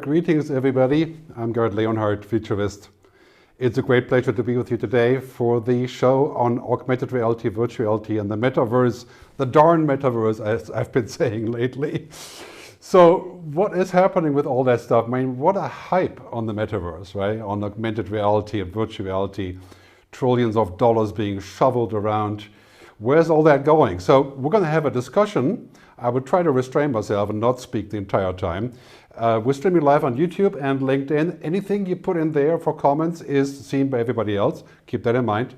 Greetings, everybody. I'm Gerd Leonhard, Futurist. It's a great pleasure to be with you today for the show on augmented reality, virtuality, and the Metaverse, the darn Metaverse, as I've been saying lately. So what is happening with all that stuff? I mean, what a hype on the Metaverse, right? On augmented reality and virtuality, trillions of dollars being shoveled around. Where's all that going? So we're going to have a discussion. I would try to restrain myself and not speak the entire time. We're streaming live on YouTube and LinkedIn. Anything you put in there for comments is seen by everybody else. Keep that in mind.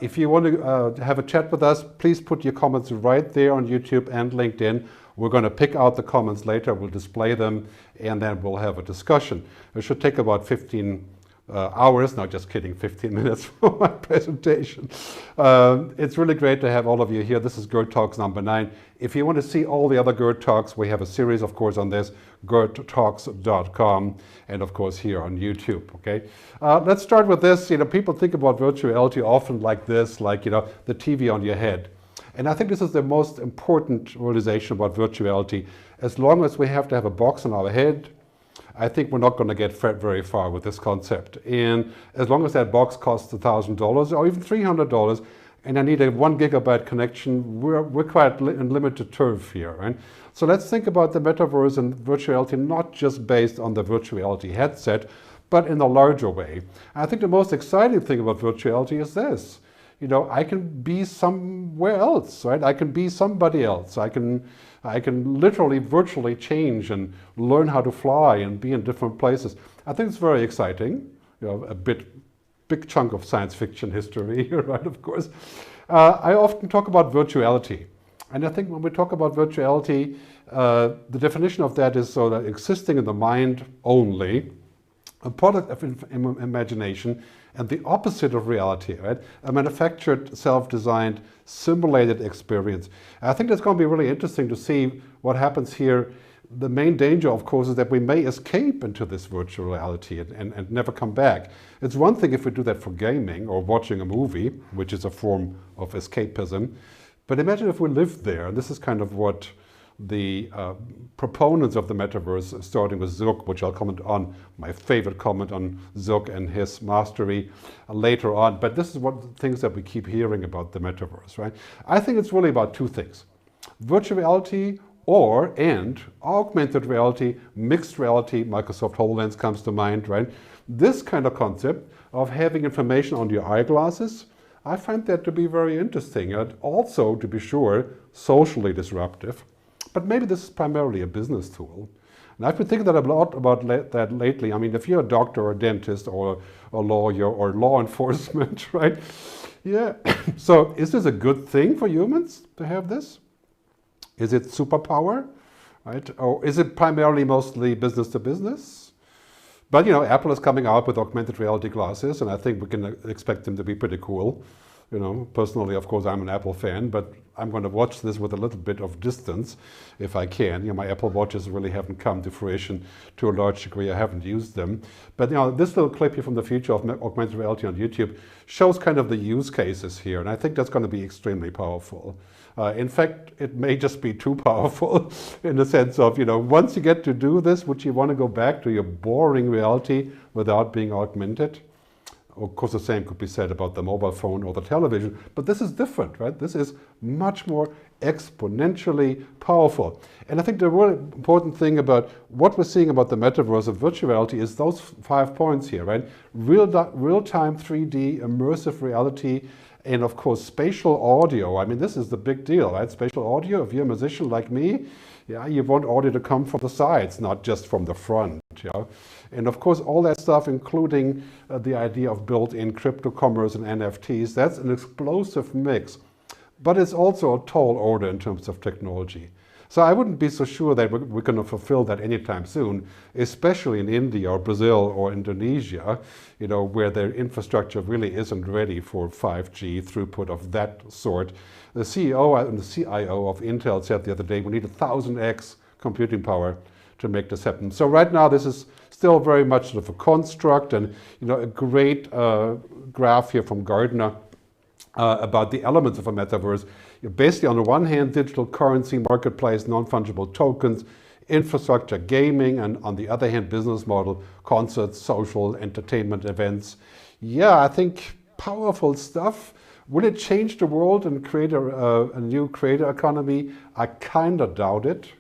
If you want to have a chat with us, please put your comments right there on YouTube and LinkedIn. We're going to pick out the comments later. We'll display them, and then we'll have a discussion. It should take about 15 hours, no, just kidding, 15 minutes for my presentation. It's really great to have all of you here. This is Gerd Talks number 9. If you want to see all the other Gerd Talks, we have a series, of course, on this, gerdtalks.com, and of course here on YouTube, okay? Let's start with this. People think about virtuality often like this, like, the TV on your head. And I think this is the most important realization about virtuality. As long as we have to have a box on our head, I think we're not going to get very far with this concept. And as long as that box costs $1,000 or even $300, and I need a 1 gigabyte connection, we're quite in limited turf here, right? So let's think about the metaverse and virtuality not just based on the virtuality headset, but in a larger way. I think the most exciting thing about virtuality is this. I can be somewhere else, right? I can be somebody else. I can literally virtually change and learn how to fly and be in different places. I think it's very exciting. A big chunk of science fiction history here, right? Of course. I often talk about virtuality. And I think when we talk about virtuality, the definition of that is sort of existing in the mind only, a product of imagination, and the opposite of reality, right? A manufactured, self-designed, simulated experience. I think that's going to be really interesting to see what happens here. The main danger, of course, is that we may escape into this virtual reality and never come back. It's one thing if we do that for gaming or watching a movie, which is a form of escapism. But imagine if we lived there. And this is kind of what the proponents of the metaverse, starting with Zurk, which I'll comment on, my favorite comment on Zurk and his mastery later on. But this is what things that we keep hearing about the metaverse, right? I think it's really about two things: virtual reality and augmented reality, mixed reality. Microsoft HoloLens comes to mind, right? This kind of concept of having information on your eyeglasses, I find that to be very interesting, and also, to be sure, socially disruptive. But maybe this is primarily a business tool. And I've been thinking that a lot about that lately. I mean, if you're a doctor or a dentist or a lawyer or law enforcement, right? Yeah. So is this a good thing for humans to have this? Is it superpower, right? Or is it primarily mostly business to business? But, Apple is coming out with augmented reality glasses, and I think we can expect them to be pretty cool. Personally, of course, I'm an Apple fan, but I'm going to watch this with a little bit of distance if I can. My Apple Watches really haven't come to fruition to a large degree. I haven't used them. But, this little clip here from the future of augmented reality on YouTube shows kind of the use cases here. And I think that's going to be extremely powerful. In fact, it may just be too powerful in the sense of, once you get to do this, would you want to go back to your boring reality without being augmented? Of course, the same could be said about the mobile phone or the television, but this is different, right? This is much more exponentially powerful. And I think the really important thing about what we're seeing about the metaverse of virtual reality is those 5 points here, right? Real-time 3D, immersive reality, and of course, spatial audio. I mean, this is the big deal, right? Spatial audio, if you're a musician like me, you want audio to come from the sides, not just from the front. And of course, all that stuff, including the idea of built-in crypto commerce and NFTs, that's an explosive mix. But it's also a tall order in terms of technology. So I wouldn't be so sure that we're going to fulfill that anytime soon, especially in India or Brazil or Indonesia, where their infrastructure really isn't ready for 5G throughput of that sort. The CEO and the CIO of Intel said the other day, we need 1,000x computing power to make this happen. So right now, this is still very much sort of a construct, and a great graph here from Gardner about the elements of a metaverse. Basically, on the one hand, digital currency, marketplace, non-fungible tokens, infrastructure, gaming, and on the other hand, business model, concerts, social, entertainment events. Yeah, I think powerful stuff. Will it change the world and create a new creator economy? I kind of doubt it.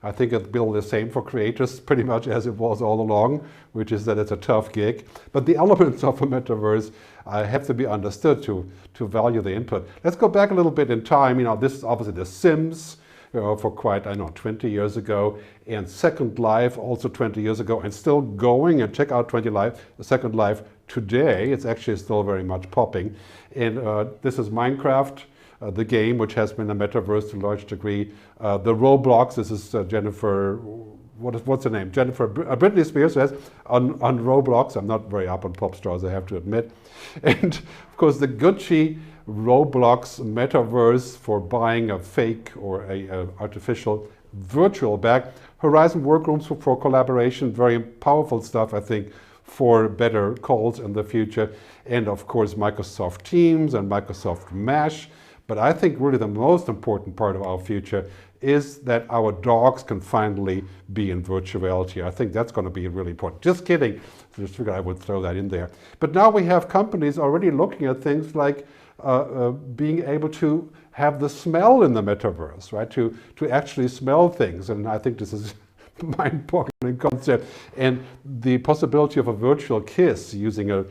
I think it'll be the same for creators pretty much as it was all along, which is that it's a tough gig. But the elements of a metaverse have to be understood to value the input. Let's go back a little bit in time. This is obviously The Sims, for quite, 20 years ago, and Second Life also 20 years ago, and still going. And check out Second Life today. It's actually still very much popping. And this is Minecraft, the game, which has been a metaverse to a large degree. The Roblox, this is Jennifer, what's her name? Britney Spears, yes, on Roblox. I'm not very up on pop stars, I have to admit. And of course the Gucci Roblox metaverse for buying a fake or a artificial virtual bag. Horizon Workrooms for collaboration, very powerful stuff, I think, for better calls in the future. And of course Microsoft Teams and Microsoft Mesh. But I think really the most important part of our future is that our dogs can finally be in virtual reality. I think that's going to be really important. Just kidding. Just figured I would throw that in there. But now we have companies already looking at things like being able to have the smell in the metaverse, right? To actually smell things. And I think this is mind-boggling concept. And the possibility of a virtual kiss using a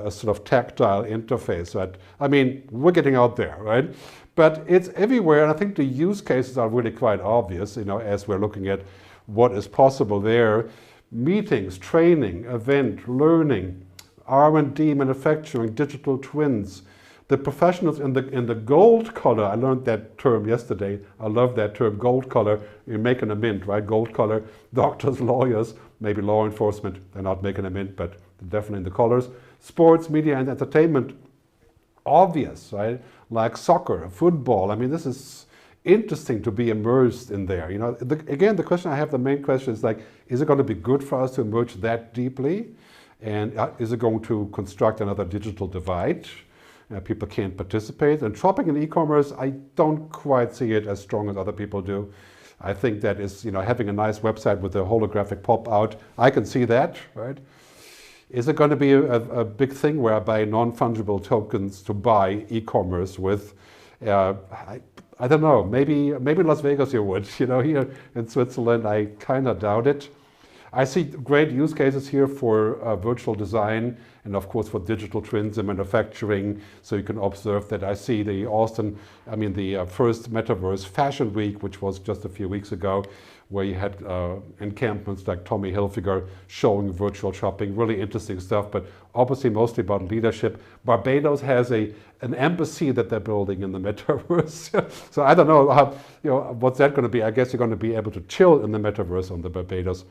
sort of tactile interface, right? I mean, we're getting out there, right? But it's everywhere, and I think the use cases are really quite obvious, as we're looking at what is possible there. Meetings, training, event, learning, R&D, manufacturing, digital twins. The professionals in the gold collar, I learned that term yesterday. I love that term, gold collar. You're making a mint, right? Gold collar, doctors, lawyers, maybe law enforcement. They're not making a mint, but definitely in the collars. Sports, media, and entertainment, obvious, right? Like soccer, football. I mean, this is interesting to be immersed in there. Again, the question I have, the main question is like, is it going to be good for us to immerse that deeply? And is it going to construct another digital divide? People can't participate. And shopping and e-commerce, I don't quite see it as strong as other people do. I think that is, having a nice website with a holographic pop-out, I can see that, right? Is it going to be a big thing where I buy non-fungible tokens to buy e-commerce with? I don't know. Maybe in Las Vegas you would. Here in Switzerland, I kind of doubt it. I see great use cases here for virtual design and of course for digital twins and manufacturing. So you can observe that I see the first Metaverse Fashion Week, which was just a few weeks ago, where you had encampments like Tommy Hilfiger showing virtual shopping, really interesting stuff, but obviously mostly about leadership. Barbados has an embassy that they're building in the metaverse. So I don't know what's that going to be. I guess you're going to be able to chill in the metaverse on the Barbados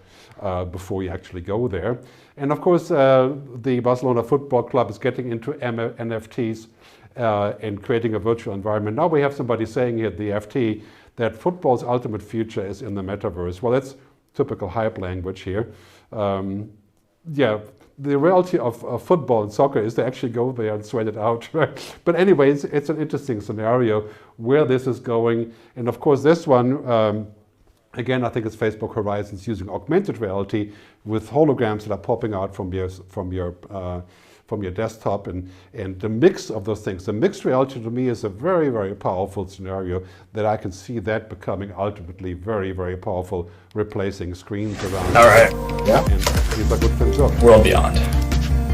before you actually go there. And of course, the Barcelona Football Club is getting into NFTs and creating a virtual environment. Now we have somebody saying here at the FT that football's ultimate future is in the metaverse. Well, that's typical hype language here. The reality of football and soccer is to actually go there and sweat it out, right? But anyway, it's an interesting scenario where this is going. And of course, this one, again, I think it's Facebook Horizons using augmented reality with holograms that are popping out from your desktop, and the mix of those things. The mixed reality to me is a very, very powerful scenario that I can see that becoming ultimately very, very powerful, replacing screens around. All right. Yeah. And it's a good thing to enjoy. World Beyond.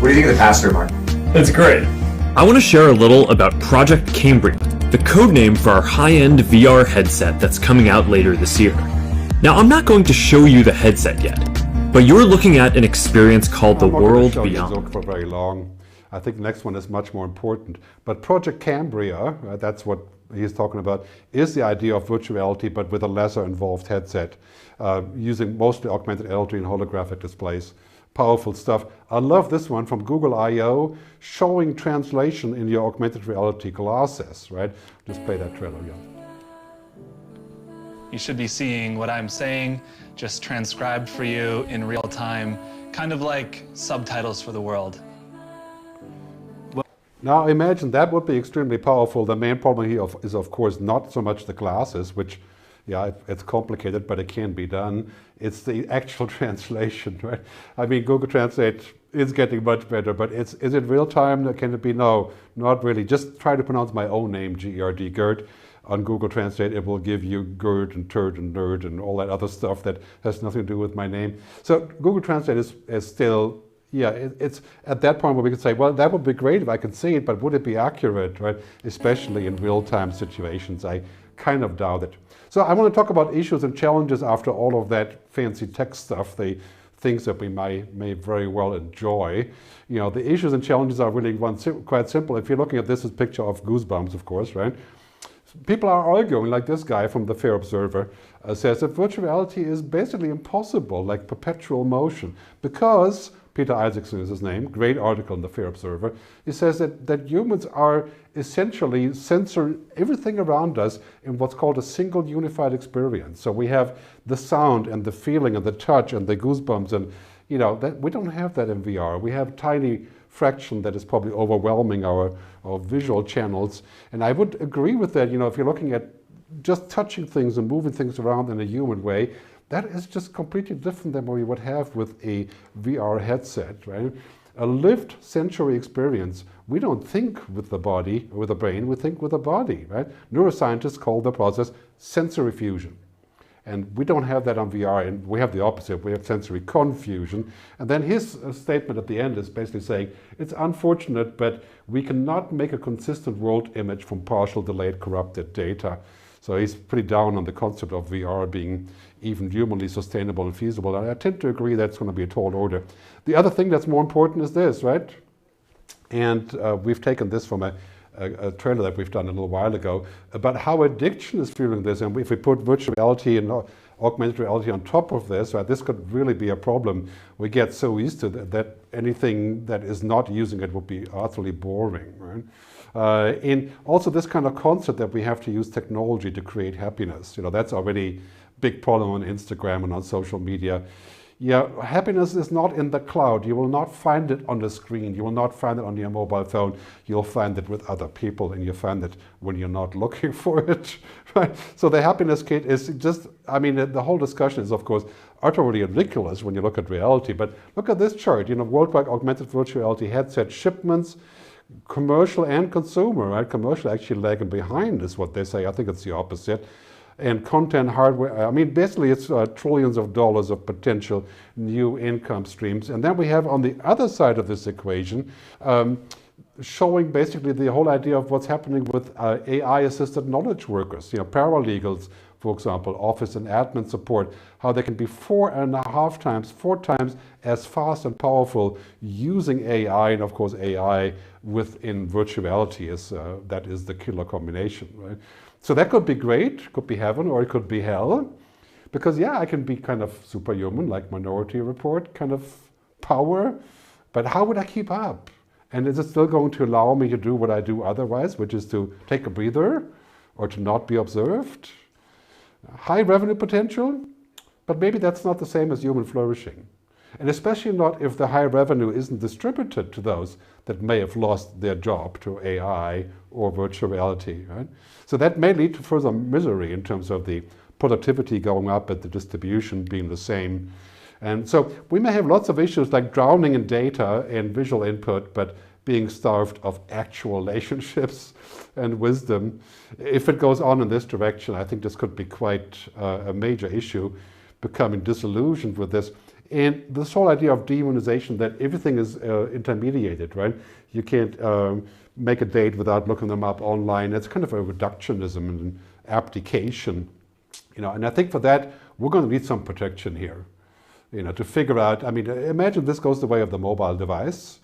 What do you think of the pastor, Mark? It's great. I want to share a little about Project Cambria, the code name for our high-end VR headset that's coming out later this year. Now, I'm not going to show you the headset yet, but you're looking at an experience called the World Beyond. For very long. I think the next one is much more important. But Project Cambria, that's what he's talking about, is the idea of virtual reality, but with a lesser involved headset, using mostly augmented reality and holographic displays. Powerful stuff. I love this one from Google I/O, showing translation in your augmented reality glasses, right? Just play that trailer again. You should be seeing what I'm saying, just transcribed for you in real time, kind of like subtitles for the world. Now imagine that would be extremely powerful. The main problem here is of course not so much the glasses, which Yeah, it's complicated, but it can be done. It's the actual translation, right? I mean, Google Translate is getting much better, but is it real time? Can it be? No, not really. Just try to pronounce my own name, G-E-R-D, Gerd. On Google Translate, it will give you Gerd and turd and nerd and all that other stuff that has nothing to do with my name. So Google Translate is still, yeah, it's at that point where we could say, well, that would be great if I could see it, but would it be accurate, right? Especially in real-time situations, I kind of doubt it. So I want to talk about issues and challenges after all of that fancy tech stuff, the things that we may very well enjoy. You know, the issues and challenges are really quite simple. If you're looking at this picture of Goosebumps, of course, right? People are arguing, like this guy from the Fair Observer says that virtual reality is basically impossible, like perpetual motion, because Peter Isaacson is his name, great article in the Fair Observer. He says that humans are essentially sensor everything around us in what's called a single unified experience. So we have the sound and the feeling and the touch and the goosebumps, and you know that we don't have that in VR. We have tiny fraction that is probably overwhelming our visual channels. And I would agree with that. You know, if you're looking at just touching things and moving things around in a human way, that is just completely different than what we would have with a VR headset, right? A lived sensory experience, we don't think with the body, or with the brain, we think with the body, right? Neuroscientists call the process sensory fusion. And we don't have that on VR, and we have the opposite. We have sensory confusion. And then his statement at the end is basically saying, it's unfortunate, but we cannot make a consistent world image from partial, delayed, corrupted data. So he's pretty down on the concept of VR being even humanly sustainable and feasible. And I tend to agree that's going to be a tall order. The other thing that's more important is this, right? And we've taken this from a trailer that we've done a little while ago about how addiction is fueling this. And if we put virtual reality and augmented reality on top of this, right, this could really be a problem. We get so used to that anything that is not using it would be utterly boring, right? And also this kind of concept that we have to use technology to create happiness. You know, that's already a big problem on Instagram and on social media. Yeah, happiness is not in the cloud. You will not find it on the screen. You will not find it on your mobile phone. You'll find it with other people, and you find it when you're not looking for it, right? So the happiness kit is just, I mean, the whole discussion is, of course, utterly ridiculous when you look at reality. But look at this chart, you know, worldwide augmented virtual reality headset shipments, commercial and consumer, right? Commercial actually lagging behind is what they say. I think it's the opposite. And content hardware, I mean, basically it's trillions of dollars of potential new income streams. And then we have on the other side of this equation, showing basically the whole idea of what's happening with AI-assisted knowledge workers, you know, paralegals, for example, office and admin support, how they can be 4.5 times, 4 times as fast and powerful using AI, and of course AI within virtuality is that is the killer combination, right? So that could be great, could be heaven, or it could be hell, because yeah, I can be kind of superhuman, like Minority Report kind of power, but how would I keep up? And is it still going to allow me to do what I do otherwise, which is to take a breather or to not be observed? High revenue potential, but maybe that's not the same as human flourishing. And especially not if the high revenue isn't distributed to those that may have lost their job to AI or virtual reality, right? So that may lead to further misery in terms of the productivity going up and the distribution being the same. And so we may have lots of issues like drowning in data and visual input, but being starved of actual relationships and wisdom. If it goes on in this direction, I think this could be quite a major issue, becoming disillusioned with this. And this whole idea of demonization, that everything is intermediated, right? You can't make a date without looking them up online. It's kind of a reductionism and abdication, you know. And I think for that, we're going to need some protection here, you know, to figure out. I mean, imagine this goes the way of the mobile device,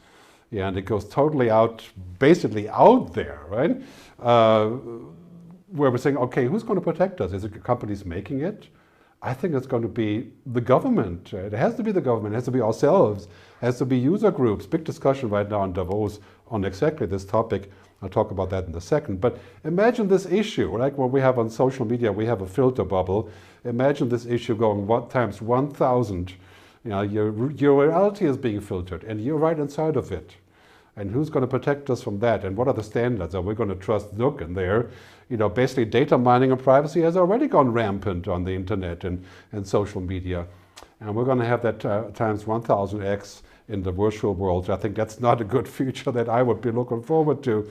yeah, and it goes totally out, basically out there, right? Where we're saying, okay, who's going to protect us? Is it companies making it? I think it's going to be the government. Right? It has to be the government. It has to be ourselves. It has to be user groups. Big discussion right now in Davos on exactly this topic. I'll talk about that in a second. But imagine this issue, like what we have on social media. We have a filter bubble. Imagine this issue going times 1,000. You know, your reality is being filtered, and you're right inside of it. And who's going to protect us from that? And what are the standards? Are we going to trust Nook in there? Basically data mining and privacy has already gone rampant on the internet and social media. And we're going to have that times 1000x in the virtual world. I think that's not a good future that I would be looking forward to.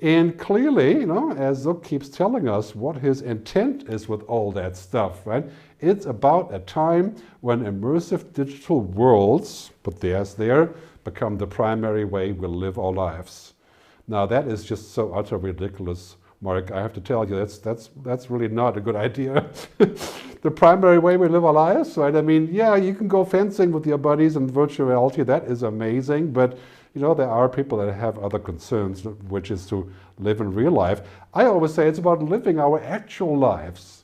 And clearly, as Zook keeps telling us what his intent is with all that stuff, right? It's about a time when immersive digital worlds, put the S there, become the primary way we'll live our lives. Now that is just so utterly ridiculous, Mark. I have to tell you, that's really not a good idea. The primary way we live our lives, right? I mean, yeah, you can go fencing with your buddies in virtual reality. That is amazing, but there are people that have other concerns, which is to live in real life. I always say it's about living our actual lives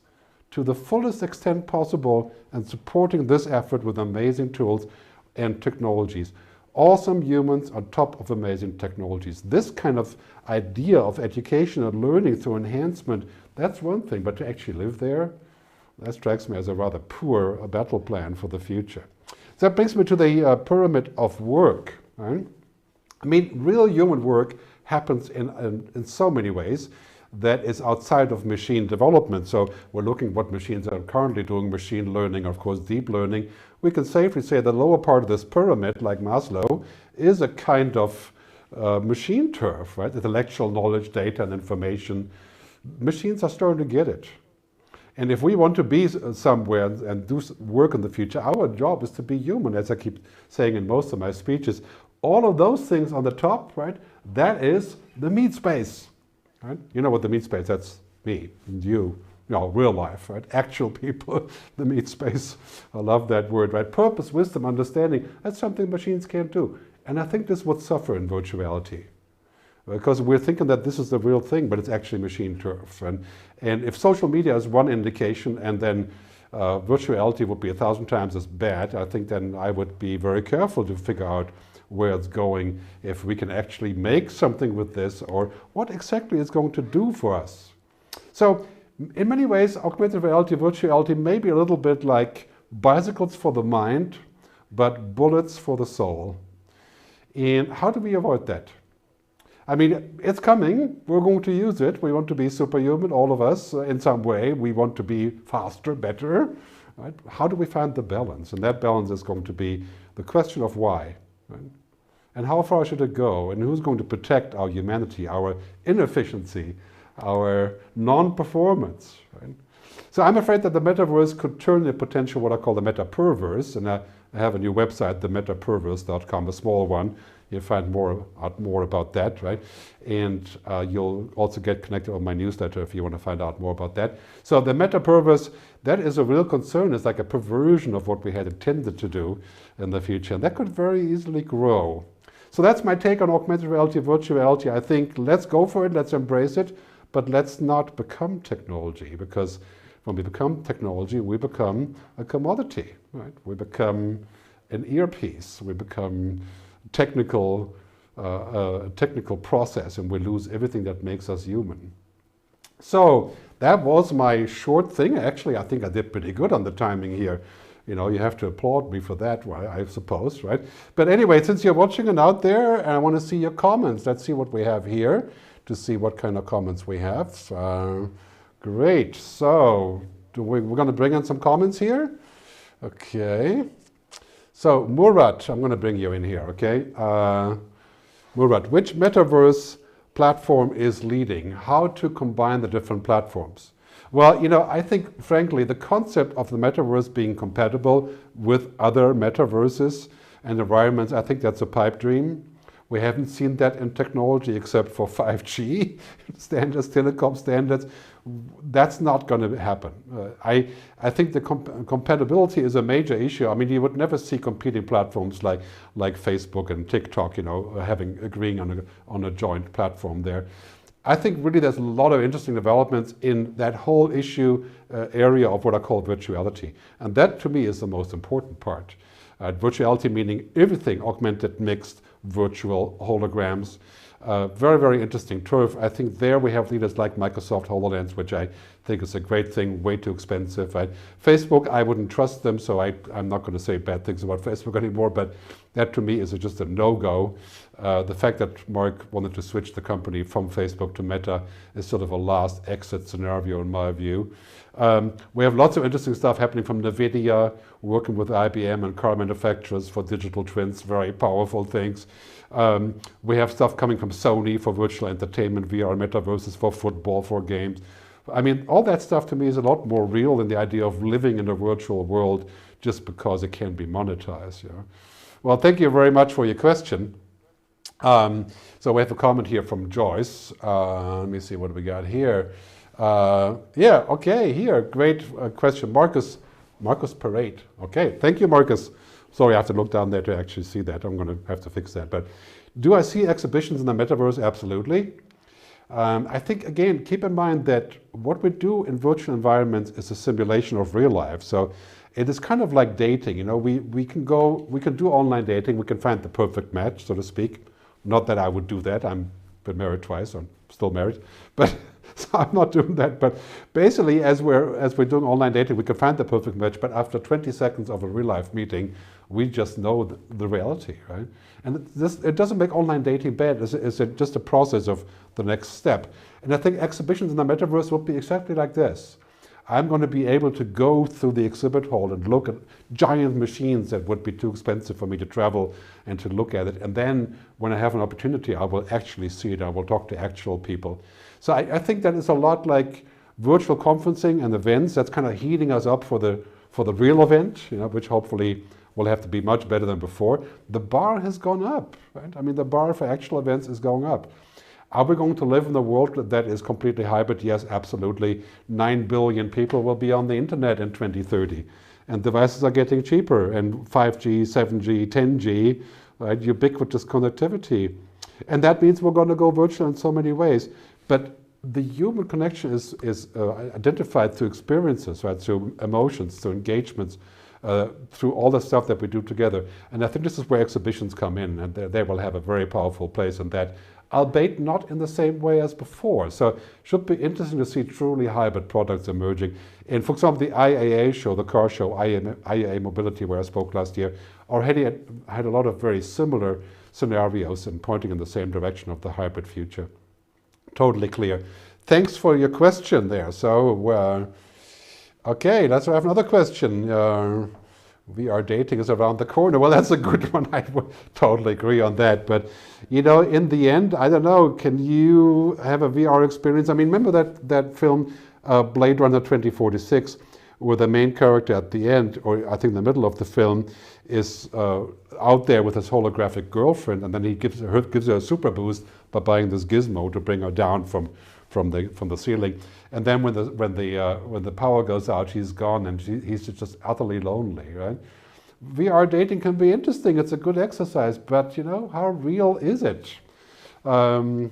to the fullest extent possible and supporting this effort with amazing tools and technologies. Awesome humans on top of amazing technologies. This kind of idea of education and learning through enhancement, that's one thing, but to actually live there, that strikes me as a rather poor battle plan for the future. So that brings me to the pyramid of work, right? I mean, real human work happens in so many ways that is outside of machine development. So we're looking at what machines are currently doing, machine learning, of course, deep learning. We can safely say the lower part of this pyramid, like Maslow, is a kind of machine turf, right? Intellectual knowledge, data, and information. Machines are starting to get it. And if we want to be somewhere and do work in the future, our job is to be human, as I keep saying in most of my speeches. All of those things on the top, right, that is the meat space. Right? You know what the meat space, that's me and you, real life, right? Actual people, the meat space. I love that word, right? Purpose, wisdom, understanding, that's something machines can't do. And I think this would suffer in virtuality. Because we're thinking that this is the real thing, but it's actually machine turf. And if social media is one indication and then virtuality would be 1,000 times as bad, I think then I would be very careful to figure out where it's going, if we can actually make something with this, or what exactly it's going to do for us. So in many ways, augmented reality, virtuality may be a little bit like bicycles for the mind, but bullets for the soul. And how do we avoid that? I mean, it's coming. We're going to use it. We want to be superhuman, all of us, in some way. We want to be faster, better. Right? How do we find the balance? And that balance is going to be the question of why. Right? And how far should it go? And who's going to protect our humanity, our inefficiency, our non-performance? Right? So I'm afraid that the metaverse could turn the potential, what I call the meta-perverse, and I have a new website, the metaperverse.com, a small one. You'll find out more about that, right? And you'll also get connected on my newsletter if you want to find out more about that. So the meta-perverse, that is a real concern. It's like a perversion of what we had intended to do in the future. And that could very easily grow. So that's my take on augmented reality, virtual reality. I think let's go for it, let's embrace it, but let's not become technology, because when we become technology, we become a commodity, right? We become an earpiece, we become technical process, and we lose everything that makes us human. So that was my short thing. Actually, I think I did pretty good on the timing here. You have to applaud me for that, I suppose, right? But anyway, since you're watching it out there, and I want to see your comments. Let's see what we have here to see what kind of comments we have. Great. So we're going to bring in some comments here. Okay. So Murat, I'm going to bring you in here, okay? Murat, which metaverse platform is leading? How to combine the different platforms? Well, I think, frankly, the concept of the metaverse being compatible with other metaverses and environments, I think that's a pipe dream. We haven't seen that in technology except for 5G standards, telecom standards. That's not going to happen. I think the compatibility is a major issue. I mean, you would never see competing platforms like Facebook and TikTok, agreeing on a joint platform there. I think really there's a lot of interesting developments in that whole issue area of what I call virtuality. And that, to me, is the most important part. Virtuality meaning everything augmented, mixed, virtual, holograms. Very, very interesting turf. I think there we have leaders like Microsoft HoloLens, which I think it's a great thing, way too expensive. Right? Facebook, I wouldn't trust them, so I'm not going to say bad things about Facebook anymore, but that to me is just a no-go. The fact that Mark wanted to switch the company from Facebook to Meta is sort of a last exit scenario in my view. We have lots of interesting stuff happening from NVIDIA, working with IBM and car manufacturers for digital twins, very powerful things. We have stuff coming from Sony for virtual entertainment, VR metaverses for football, for games. I mean, all that stuff to me is a lot more real than the idea of living in a virtual world just because it can be monetized. Yeah? Well, thank you very much for your question. So we have a comment here from Joyce. Let me see what we got here. Yeah, okay, here, great question. Marcus Parade. Okay, thank you, Marcus. Sorry, I have to look down there to actually see that. I'm going to have to fix that. But do I see exhibitions in the metaverse? Absolutely. I think, again, keep in mind that what we do in virtual environments is a simulation of real life. So it is kind of like dating. You know, we can do online dating. We can find the perfect match, so to speak. Not that I would do that. I've been married twice. I'm still married, but so I'm not doing that. But basically, as we're doing online dating, we can find the perfect match. But after 20 seconds of a real life meeting, we just know the reality, right? And it doesn't make online dating bad. It's just a process of the next step. And I think exhibitions in the metaverse will be exactly like this. I'm going to be able to go through the exhibit hall and look at giant machines that would be too expensive for me to travel and to look at it. And then when I have an opportunity, I will actually see it. I will talk to actual people. So I think that is a lot like virtual conferencing and events. That's kind of heating us up for the real event, you know, which hopefully will have to be much better than before. The bar has gone up, right? I mean, the bar for actual events is going up. Are we going to live in a world that is completely hybrid? Yes, absolutely. 9 billion people will be on the internet in 2030. And devices are getting cheaper. And 5G, 7G, 10G, right? Ubiquitous connectivity. And that means we're going to go virtual in so many ways. But the human connection is identified through experiences, right? Through emotions, through engagements, through all the stuff that we do together. And I think this is where exhibitions come in, and they will have a very powerful place in that, albeit not in the same way as before. So it should be interesting to see truly hybrid products emerging. And for example, the IAA show, the car show, IAA Mobility, where I spoke last year, already had a lot of very similar scenarios and pointing in the same direction of the hybrid future. Totally clear. Thanks for your question there. So, okay, let's have another question. VR dating is around the corner. Well, that's a good one. I would totally agree on that. But, you know, in the end, I don't know, can you have a VR experience? I mean, remember that film, Blade Runner 2046, where the main character at the end, or I think the middle of the film, is out there with his holographic girlfriend, and then he gives her a super boost by buying this gizmo to bring her down from the ceiling. And then when the power goes out, she's gone, and he's just utterly lonely, right? VR dating can be interesting. It's a good exercise, but you know, how real is it? And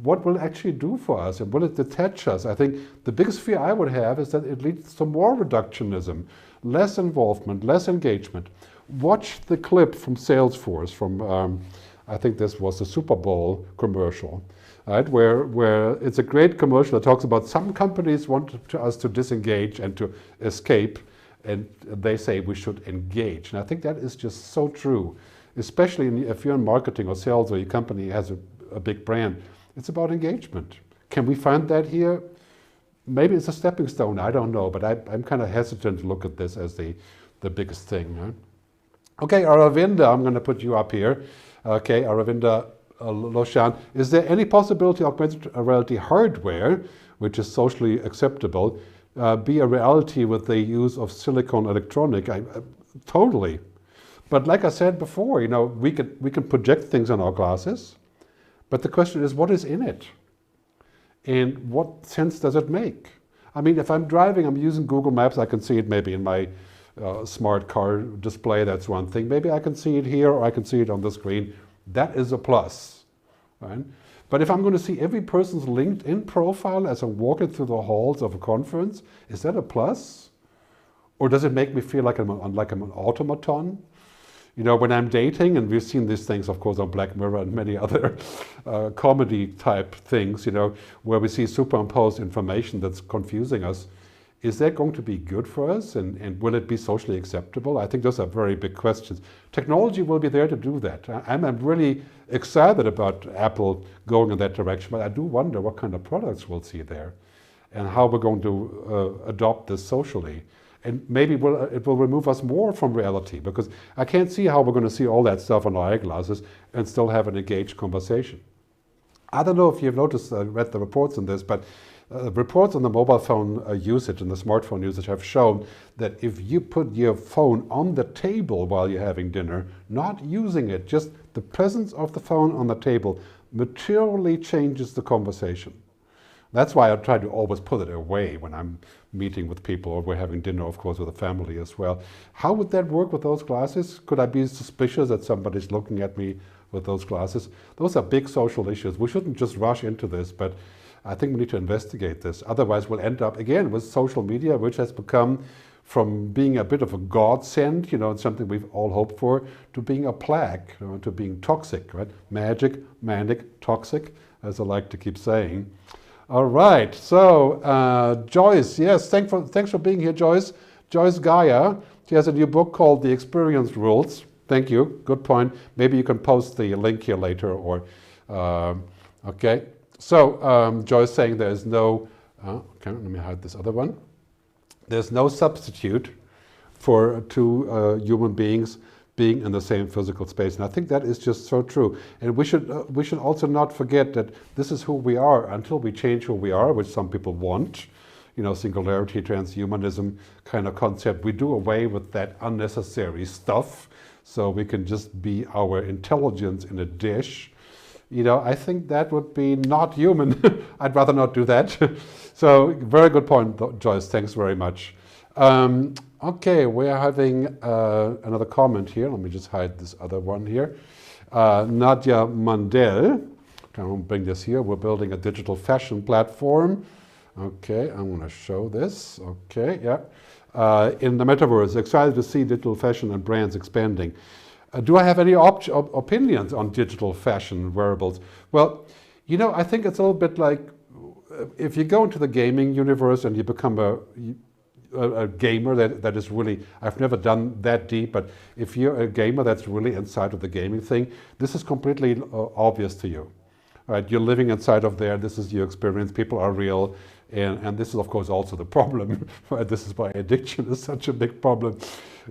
what will it actually do for us? And will it detach us? I think the biggest fear I would have is that it leads to more reductionism, less involvement, less engagement. Watch the clip from Salesforce from, I think this was the Super Bowl commercial, right? Where it's a great commercial that talks about some companies want us to disengage and to escape, and they say we should engage. And I think that is just so true, especially if you're in marketing or sales or your company has a big brand. It's about engagement. Can we find that here? Maybe it's a stepping stone, I don't know, but I'm kind of hesitant to look at this as the biggest thing. Right? Okay, Aravinda, I'm going to put you up here. Okay, Aravinda Loshan, is there any possibility augmented reality hardware, which is socially acceptable, be a reality with the use of silicon electronic? Totally. But like I said before, you know, we can project things on our glasses, but the question is, what is in it? And what sense does it make? I mean, if I'm driving, I'm using Google Maps, I can see it maybe in my smart car display, that's one thing. Maybe I can see it here or I can see it on the screen. That is a plus, right? But if I'm going to see every person's LinkedIn profile as I'm walking through the halls of a conference, is that a plus? Or does it make me feel like I'm an automaton? You know, when I'm dating, and we've seen these things, of course, on Black Mirror and many other comedy type things, you know, where we see superimposed information that's confusing us. Is that going to be good for us? And will it be socially acceptable? I think those are very big questions. Technology will be there to do that. I'm really excited about Apple going in that direction, but I do wonder what kind of products we'll see there and how we're going to adopt this socially. And maybe it will remove us more from reality, because I can't see how we're going to see all that stuff on our eyeglasses and still have an engaged conversation. I don't know if you've noticed, read the reports on this, but reports on the mobile phone usage and the smartphone usage have shown that if you put your phone on the table while you're having dinner, not using it, just the presence of the phone on the table materially changes the conversation. That's why I try to always put it away when I'm meeting with people, or we're having dinner, of course, with a family as well. How would that work with those glasses? Could I be suspicious that somebody's looking at me with those glasses? Those are big social issues. We shouldn't just rush into this, but I think we need to investigate this. Otherwise, we'll end up again with social media, which has become, from being a bit of a godsend, you know, something we've all hoped for, to being a plague, you know, to being toxic, right? Magic, manic, toxic, as I like to keep saying. All right, so Joyce, yes, thanks for being here, Joyce. Joyce Gaia, she has a new book called The Experience Rules. Thank you, good point. Maybe you can post the link here later, or, okay. So Joyce saying there's no, okay, let me hide this other one. There's no substitute for two human beings being in the same physical space. And I think that is just so true. And we should also not forget that this is who we are until we change who we are, which some people want. You know, singularity, transhumanism kind of concept. We do away with that unnecessary stuff so we can just be our intelligence in a dish. You know, I think that would be not human. I'd rather not do that. So, very good point, Joyce. Thanks very much. Okay, we're having another comment here. Let me just hide this other one here. Nadia Mandel. Can I bring this here? We're building a digital fashion platform. Okay, I'm going to show this. Okay, yeah. In the Metaverse, excited to see digital fashion and brands expanding. Do I have any opinions on digital fashion wearables? Well, you know, I think it's a little bit like if you go into the gaming universe and you become a gamer that is really, I've never done that deep, but if you're a gamer that's really inside of the gaming thing, this is completely obvious to you. Right? You're living inside of there, this is your experience, people are real, and this is of course also the problem. Right? This is why addiction is such a big problem.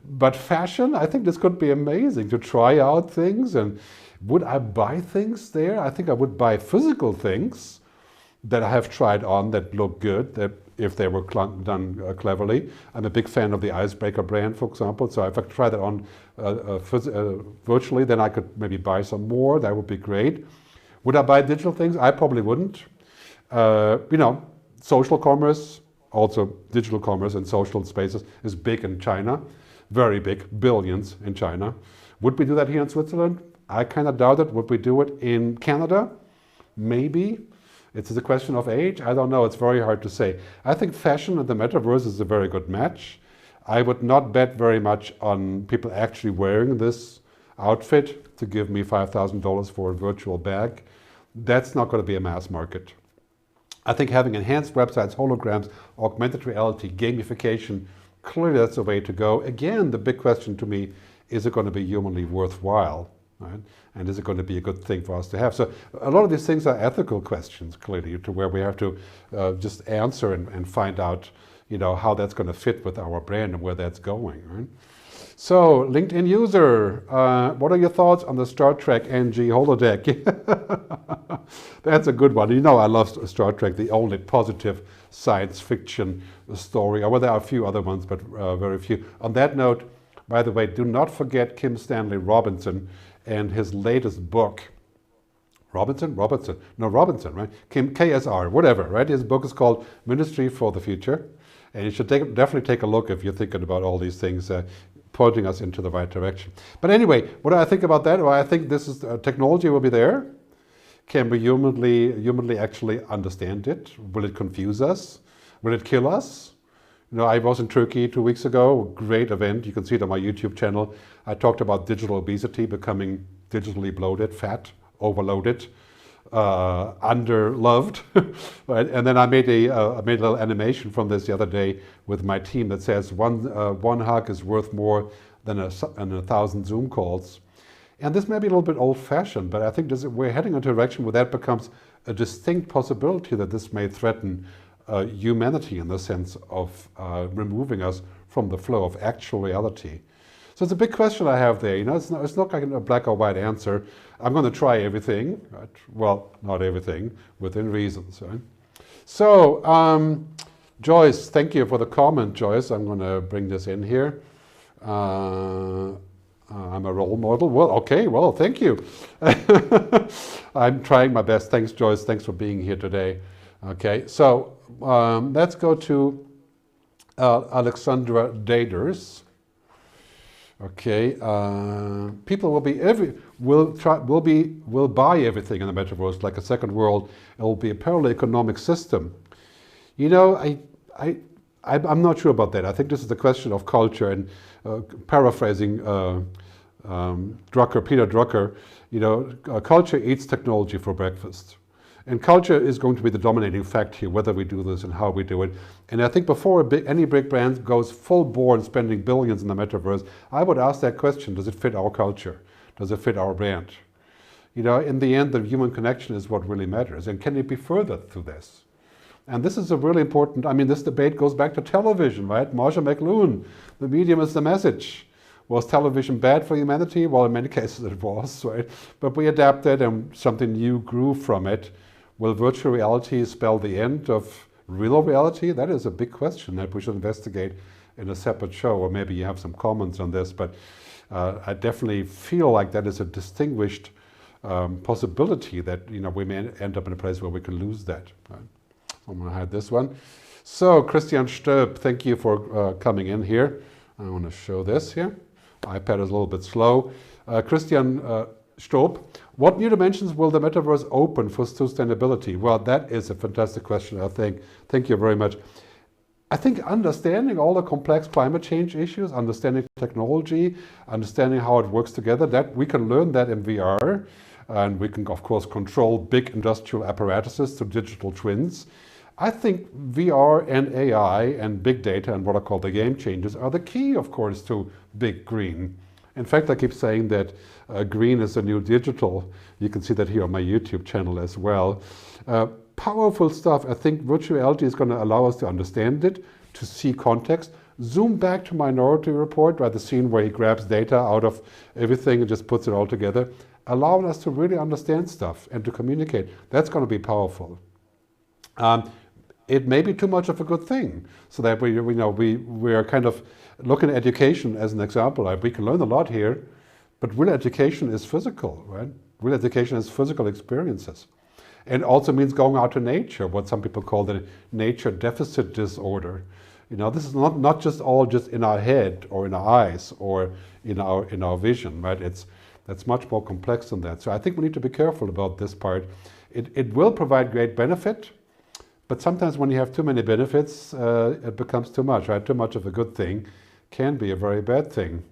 But fashion, I think this could be amazing to try out things. And would I buy things there? I think I would buy physical things that I have tried on that look good, that if they were done cleverly. I'm a big fan of the Icebreaker brand, for example. So if I try that on virtually, then I could maybe buy some more. That would be great. Would I buy digital things? I probably wouldn't. You know, social commerce, also digital commerce and social spaces is big in China. Very big, billions in China. Would we do that here in Switzerland? I kind of doubt it. Would we do it in Canada? Maybe. It's a question of age. I don't know. It's very hard to say. I think fashion and the Metaverse is a very good match. I would not bet very much on people actually wearing this outfit to give me $5,000 for a virtual bag. That's not going to be a mass market. I think having enhanced websites, holograms, augmented reality, gamification, clearly that's the way to go. Again, the big question to me, is it going to be humanly worthwhile? Right? And is it going to be a good thing for us to have? So a lot of these things are ethical questions, clearly, to where we have to just answer and find out, you know, how that's going to fit with our brand and where that's going. Right? So, LinkedIn user, what are your thoughts on the Star Trek NG holodeck? That's a good one. You know I love Star Trek, the only positive science fiction story. Well, there are a few other ones, but very few. On that note, by the way, do not forget Kim Stanley Robinson and his latest book. Robinson, right? KSR, whatever, right? His book is called Ministry for the Future. And you should definitely take a look if you're thinking about all these things, pointing us into the right direction. But anyway, what do I think about that? Well, I think this is technology will be there. Can we humanly actually understand it? Will it confuse us? Will it kill us? You know, I was in Turkey 2 weeks ago, great event. You can see it on my YouTube channel. I talked about digital obesity, becoming digitally bloated, fat, overloaded, underloved. Right? And then I made a little animation from this the other day with my team that says one hug is worth more than 1,000 Zoom calls. And this may be a little bit old-fashioned, but I think we're heading into a direction where that becomes a distinct possibility that this may threaten humanity in the sense of removing us from the flow of actual reality. So it's a big question I have there. You know, it's not like a black or white answer. I'm going to try everything. Right? Well, not everything, within reasons. Right? So, Joyce, thank you for the comment, Joyce. I'm going to bring this in here. I'm a role model. Well, okay, well, thank you. I'm trying my best. Thanks, Joyce. Thanks for being here today. Okay, so let's go to Alexandra Daders. Okay, people will buy everything in the metaverse like a second world. It will be a parallel economic system. You know, I'm not sure about that. I think this is the question of culture, and paraphrasing Peter Drucker, you know, culture eats technology for breakfast. And culture is going to be the dominating fact here, whether we do this and how we do it. And I think before any big brand goes full bore and spending billions in the metaverse, I would ask that question: does it fit our culture? Does it fit our brand? You know, in the end, the human connection is what really matters. And can it be furthered through this? And this is a really important, I mean, this debate goes back to television, right? Marshall McLuhan, the medium is the message. Was television bad for humanity? Well, in many cases it was, right? But we adapted and something new grew from it. Will virtual reality spell the end of real reality? That is a big question that we should investigate in a separate show, or maybe you have some comments on this, but I definitely feel like that is a distinguished possibility that, you know, we may end up in a place where we can lose that. Right? I'm going to hide this one. So, Christian Stöb, thank you for coming in here. I want to show this here. iPad is a little bit slow. Christian Stob, what new dimensions will the metaverse open for sustainability? Well, that is a fantastic question, I think. Thank you very much. I think understanding all the complex climate change issues, understanding technology, understanding how it works together, that we can learn that in VR. And we can, of course, control big industrial apparatuses through digital twins. I think VR and AI and big data and what I call the game changers are the key, of course, to big green. In fact, I keep saying that green is the new digital. You can see that here on my YouTube channel as well. Powerful stuff. I think virtual reality is going to allow us to understand it, to see context. Zoom back to Minority Report, right, the scene where he grabs data out of everything and just puts it all together, allowing us to really understand stuff and to communicate. That's going to be powerful. It may be too much of a good thing, so that we are kind of looking at education as an example. Like, we can learn a lot here, but real education is physical, right? Real education is physical experiences. And also means going out to nature, what some people call the nature deficit disorder. You know, this is not just all just in our head or in our eyes or in our vision, right? That's much more complex than that. So I think we need to be careful about this part. It will provide great benefit, but sometimes when you have too many benefits, it becomes too much, right? Too much of a good thing can be a very bad thing.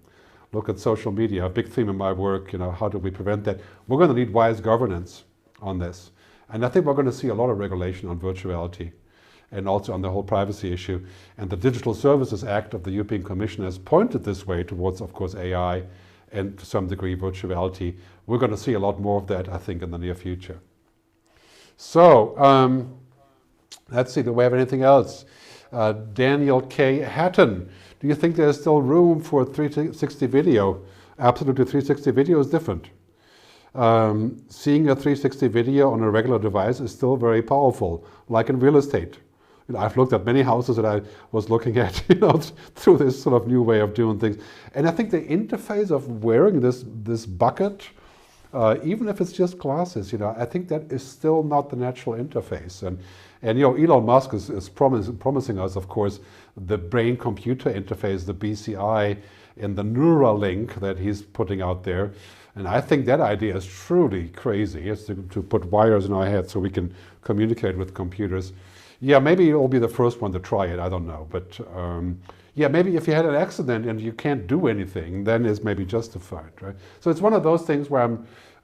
Look at social media, a big theme in my work, you know, how do we prevent that? We're going to need wise governance on this. And I think we're going to see a lot of regulation on virtuality and also on the whole privacy issue. And the Digital Services Act of the European Commission has pointed this way towards, of course, AI and to some degree virtuality. We're going to see a lot more of that, I think, in the near future. So, let's see, do we have anything else? Daniel K. Hatton, do you think there's still room for 360 video? Absolutely, 360 video is different. Seeing a 360 video on a regular device is still very powerful, like in real estate. You know, I've looked at many houses that I was looking at, you know, through this sort of new way of doing things. And I think the interface of wearing this bucket, even if it's just glasses, you know, I think that is still not the natural interface. And you know, Elon Musk is promising us, of course, the brain-computer interface, the BCI, and the Neuralink that he's putting out there. And I think that idea is truly crazy. It's to put wires in our heads so we can communicate with computers. Yeah, maybe you'll be the first one to try it, I don't know. But yeah, maybe if you had an accident and you can't do anything, then it's maybe justified, right? So it's one of those things where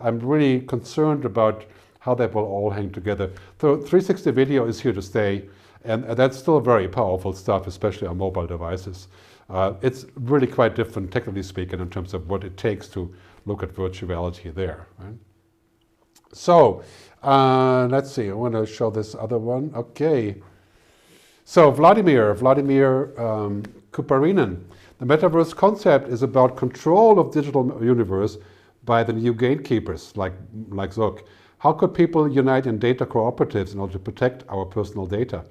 I'm really concerned about how that will all hang together. So 360 video is here to stay, and that's still very powerful stuff, especially on mobile devices. It's really quite different, technically speaking, in terms of what it takes to look at virtual reality there, right? So let's see, I want to show this other one. Okay. So Vladimir Kuparinen. The metaverse concept is about control of digital universe by the new gatekeepers like Zuck. How could people unite in data cooperatives in order to protect our personal data?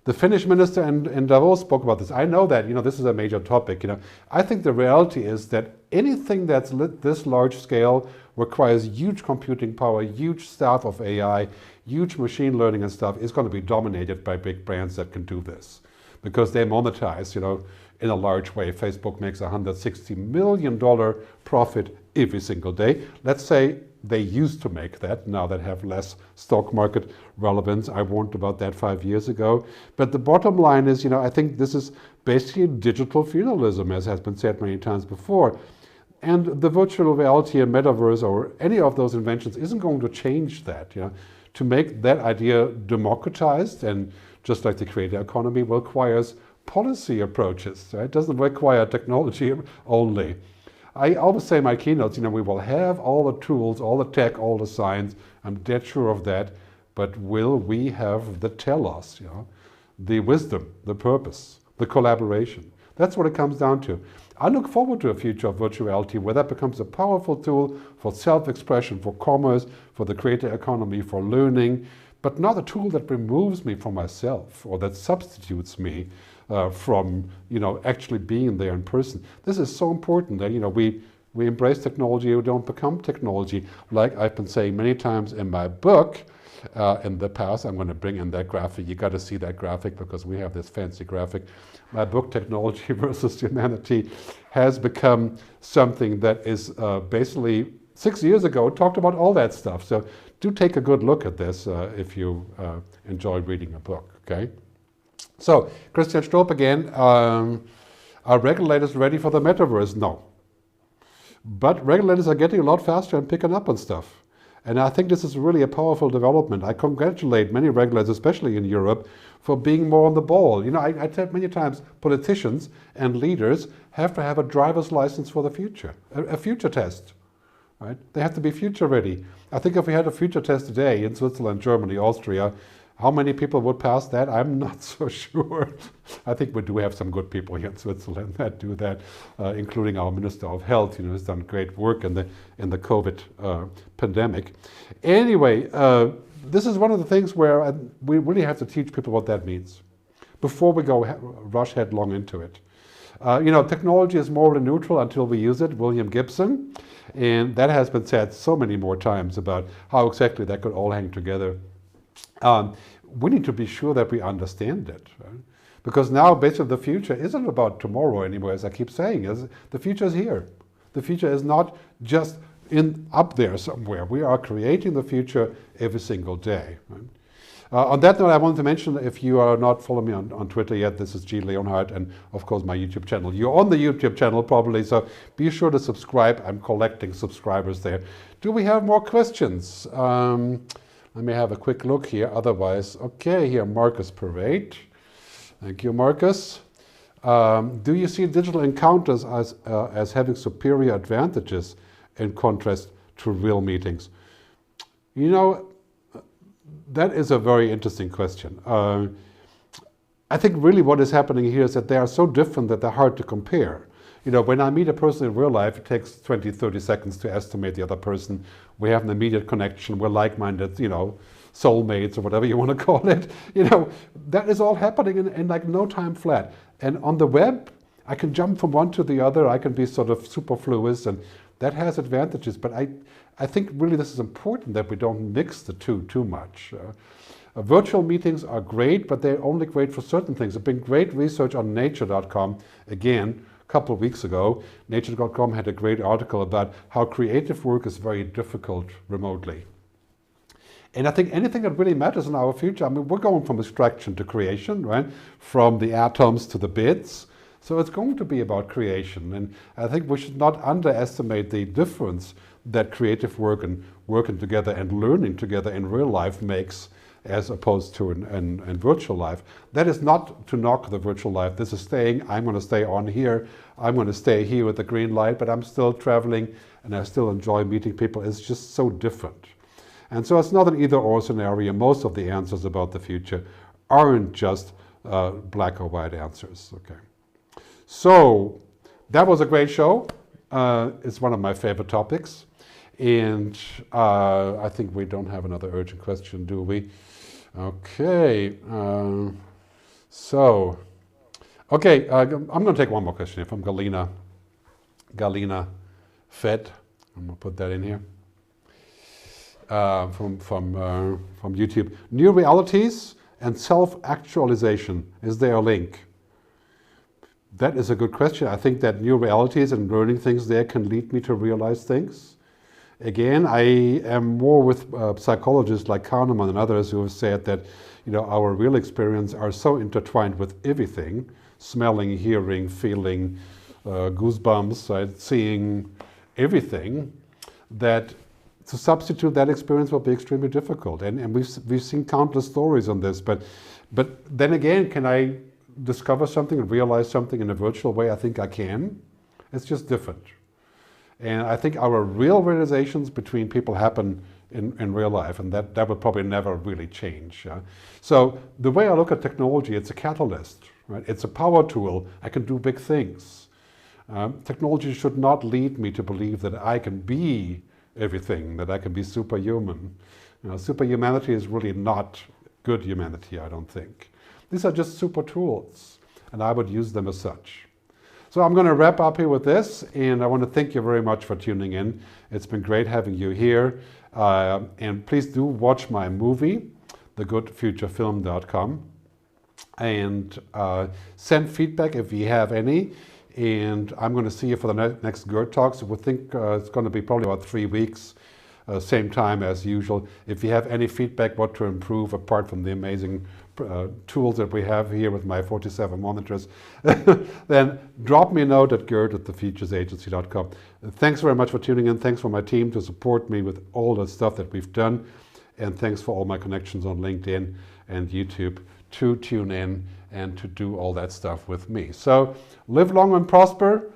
The Finnish minister in Davos spoke about this. I know that, this is a major topic. I think the reality is that anything that's this large scale requires huge computing power, huge staff of AI, huge machine learning and stuff is going to be dominated by big brands that can do this because they monetize, in a large way. Facebook makes $160 million profit every single day. Let's say they used to make that, now that have less stock market relevance. I warned about that 5 years ago. But the bottom line is, I think this is basically digital feudalism, as has been said many times before. And the virtual reality and metaverse or any of those inventions isn't going to change that. To make that idea democratized, and just like the creator economy, requires policy approaches. Right? It doesn't require technology only. I always say in my keynotes, we will have all the tools, all the tech, all the science. I'm dead sure of that. But will we have the telos, the wisdom, the purpose, the collaboration? That's what it comes down to. I look forward to a future of virtual reality where that becomes a powerful tool for self-expression, for commerce, for the creator economy, for learning, but not a tool that removes me from myself or that substitutes me from actually being there in person. This is so important that we embrace technology, we don't become technology. Like I've been saying many times in my book, in the past, I'm going to bring in that graphic. You got to see that graphic because we have this fancy graphic. My book, Technology versus Humanity, has become something that is basically 6 years ago talked about all that stuff. So do take a good look at this if you enjoy reading a book. Okay. So Christian Stolp again. Are regulators ready for the metaverse? No. But regulators are getting a lot faster and picking up on stuff. And I think this is really a powerful development. I congratulate many regulators, especially in Europe, for being more on the ball. I said many times, politicians and leaders have to have a driver's license for the future, a future test, right? They have to be future ready. I think if we had a future test today in Switzerland, Germany, Austria, how many people would pass that? I'm not so sure. I think we do have some good people here in Switzerland that do that, including our Minister of Health, who's done great work in the COVID pandemic. Anyway, this is one of the things where we really have to teach people what that means before we go rush headlong into it. Technology is morally neutral until we use it, William Gibson, and that has been said so many more times about how exactly that could all hang together. We need to be sure that we understand it, right? Because now basically the future isn't about tomorrow anymore, as I keep saying. The future is here. The future is not just up there somewhere. We are creating the future every single day. Right? On that note, I wanted to mention, if you are not following me on Twitter yet, this is Gerd Leonhard, and of course my YouTube channel. You're on the YouTube channel probably, so be sure to subscribe. I'm collecting subscribers there. Do we have more questions? Let me have a quick look here. Otherwise, okay, here, Marcus Parade. Thank you, Marcus. Do you see digital encounters as having superior advantages in contrast to real meetings? That is a very interesting question. I think really what is happening here is that they are so different that they're hard to compare. When I meet a person in real life, it takes 20, 30 seconds to estimate the other person. We have an immediate connection. We're like-minded, soulmates or whatever you want to call it. That is all happening in like no time flat. And on the web, I can jump from one to the other. I can be sort of superfluous, and that has advantages. But I think really this is important that we don't mix the two too much. Virtual meetings are great, but they're only great for certain things. There's been great research on nature.com, again, couple of weeks ago. Nature.com had a great article about how creative work is very difficult remotely. And I think anything that really matters in our future, I mean, we're going from abstraction to creation, right? From the atoms to the bits. So it's going to be about creation. And I think we should not underestimate the difference that creative work and working together and learning together in real life makes as opposed to in virtual life. That is not to knock the virtual life. This is staying, I'm going to stay on here. I'm going to stay here with the green light, but I'm still traveling and I still enjoy meeting people. It's just so different. And so it's not an either-or scenario. Most of the answers about the future aren't just black or white answers. Okay. So that was a great show. It's one of my favorite topics. And I think we don't have another urgent question, do we? Okay. I'm going to take one more question here from Galina Fed. I'm going to put that in here. From YouTube. New realities and self-actualization. Is there a link? That is a good question. I think that new realities and learning things there can lead me to realize things. Again, I am more with psychologists like Kahneman and others who have said that, our real experience are so intertwined with everything, smelling, hearing, feeling, goosebumps, right, seeing, everything, that to substitute that experience will be extremely difficult. And we've seen countless stories on this, but then again, can I discover something and realize something in a virtual way? I think I can. It's just different. And I think our real realizations between people happen in real life, and that will probably never really change. So the way I look at technology, it's a catalyst, right? It's a power tool. I can do big things. Technology should not lead me to believe that I can be everything, that I can be superhuman. Superhumanity is really not good humanity, I don't think. These are just super tools, and I would use them as such. So I'm going to wrap up here with this, and I want to thank you very much for tuning in. It's been great having you here. And please do watch my movie, thegoodfuturefilm.com, and send feedback if you have any. And I'm going to see you for the next Gerd Talk. So we think it's going to be probably about 3 weeks, same time as usual. If you have any feedback, what to improve apart from the amazing tools that we have here with my 47 monitors, then drop me a note at gerd@thefuturesagency.com. Thanks very much for tuning in. Thanks for my team to support me with all the stuff that we've done. And thanks for all my connections on LinkedIn and YouTube to tune in and to do all that stuff with me. So live long and prosper.